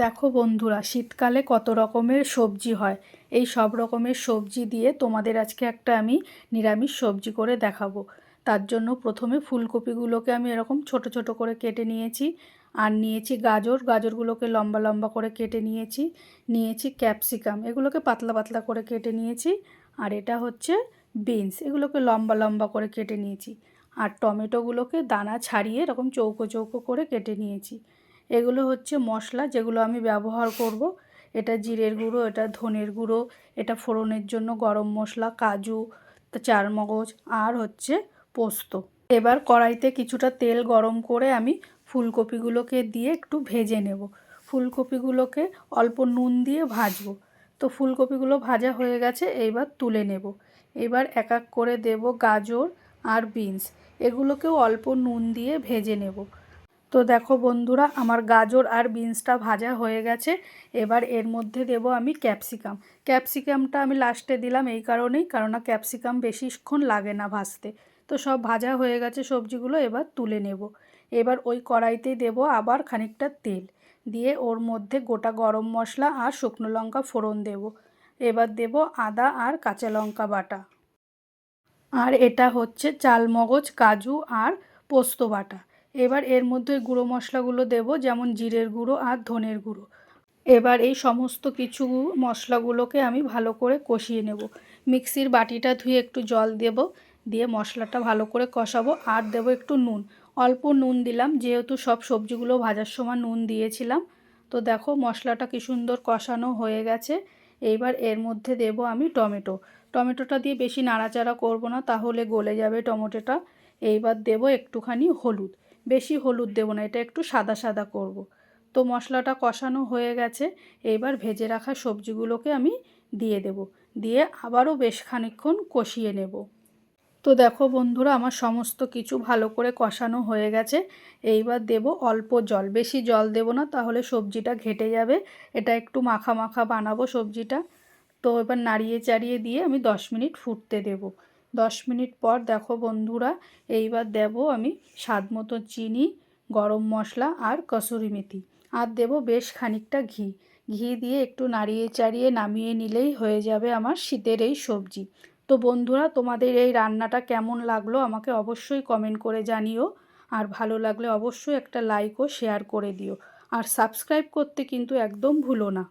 দেখো বন্ধুরা, শীতকালে কত রকমের সবজি হয়। এই সব রকমের সবজি দিয়ে তোমাদের আজকে একটা আমি নিরামিষ সবজি করে দেখাবো। তার জন্য প্রথমে ফুলকপিগুলোকে আমি এরকম ছোট ছোট করে কেটে নিয়েছি। আর নিয়েছি গাজরগুলোকে লম্বা লম্বা করে কেটে নিয়েছি। নিয়েছি ক্যাপসিকাম, এগুলোকে পাতলা পাতলা করে কেটে নিয়েছি। আর এটা হচ্ছে বিনস, এগুলোকে লম্বা লম্বা করে কেটে নিয়েছি। আর টমেটোগুলোকে দানা ছাড়িয়ে এরকম চৌকো চৌকো করে কেটে নিয়েছি। এগুলো হচ্ছে মশলা যেগুলো আমি ব্যবহার করব। এটা জিরের গুঁড়ো, এটা ধনের গুঁড়ো, এটা ফোড়নের জন্য গরম মশলা, কাজু, চারমগজ আর হচ্ছে পোস্ত। এবার কড়াইতে কিছুটা তেল গরম করে আমি ফুলকপিগুলোকে দিয়ে একটু ভেজে নেব। ফুলকপিগুলোকে অল্প নুন দিয়ে ভাজবো। তো ফুলকপিগুলো ভাজা হয়ে গেছে, এইবার তুলে নেব। এবার এক এক করে দেব গাজর আর বিনস, এগুলোকেও অল্প নুন দিয়ে ভেজে নেব। তো দেখো বন্ধুরা, আমার গাজর আর বিনসটা ভাজা হয়ে গেছে। এবার এর মধ্যে দেব আমি ক্যাপসিকাম। ক্যাপসিকামটা আমি লাস্টে দিলাম এই কারণেই, কারণ ক্যাপসিকাম বেশিক্ষণ লাগে না ভাজতে। তো সব ভাজা হয়ে গেছে সবজিগুলো, এবার তুলে নেব। এবার ওই কড়াইতেই দেব আবার খানিকটা তেল, দিয়ে ওর মধ্যে গোটা গরম মশলা আর শুকনো লঙ্কা ফোড়ন দেব। এবার দেব আদা আর কাঁচা লঙ্কা বাটা। আর এটা হচ্ছে চালমগজ, কাজু আর পোস্ত বাটা। এবার এর মধ্যে গুঁড়ো মশলাগুলো দেব, যেমন জিরের গুঁড়ো আর ধনের গুঁড়ো। এবার এই সমস্ত কিছু মশলাগুলোকে আমি ভালো করে কষিয়ে নেব। মিক্সির বাটিটা ধুয়ে একটু জল দেব, দিয়ে মশলাটা ভালো করে কষাবো। আর দেব একটু নুন, অল্প নুন দিলাম, যেহেতু সব সবজিগুলো ভাজার সময় নুন দিয়েছিলাম। তো দেখো মশলাটা কি সুন্দর কষানো হয়ে গেছে। এইবার এর মধ্যে দেব আমি টমেটোটা দিয়ে বেশি নাড়াচাড়া করব না, তাহলে গলে যাবে টমেটোটা। এইবার দেব একটুখানি হলুদ, বেশি হলুদ দেব না, এটা একটু সাদা সাদা করব। তো মশলাটা কষানো হয়ে গেছে। এবার ভেজে রাখা সবজিগুলোকে আমি দিয়ে দেব, দিয়ে আবারও বেশ খানিকক্ষণ কষিয়ে নেব। তো দেখো বন্ধুরা, আমার সমস্ত কিছু ভালো করে কষানো হয়ে গেছে। এইবার দেব অল্প জল, বেশি জল দেব না, তাহলে সবজিটা ঘেটে যাবে। এটা একটু মাখা মাখা বানাবো সবজিটা। তো এবার নাড়িয়ে চাড়িয়ে দিয়ে আমি 10 মিনিট ফুটতে দেব। 10 মিনিট পর দেখো বন্ধুরা, এইবার দেব আমি স্বাদ মতো চিনি, গরম মশলা আর কসুরি মেথি। আর দেব বেশ খানিকটা ঘি। ঘি দিয়ে একটু নাড়িয়ে চাড়িয়ে নামিয়ে নিলেই হয়ে যাবে আমার শীতের এই সবজি। তো বন্ধুরা, তোমাদের এই রান্নাটা কেমন লাগলো আমাকে অবশ্যই কমেন্ট করে জানিও। আর ভালো লাগলে অবশ্যই একটা লাইক ও শেয়ার করে দিও। আর সাবস্ক্রাইব করতে কিন্তু একদম ভুলো না।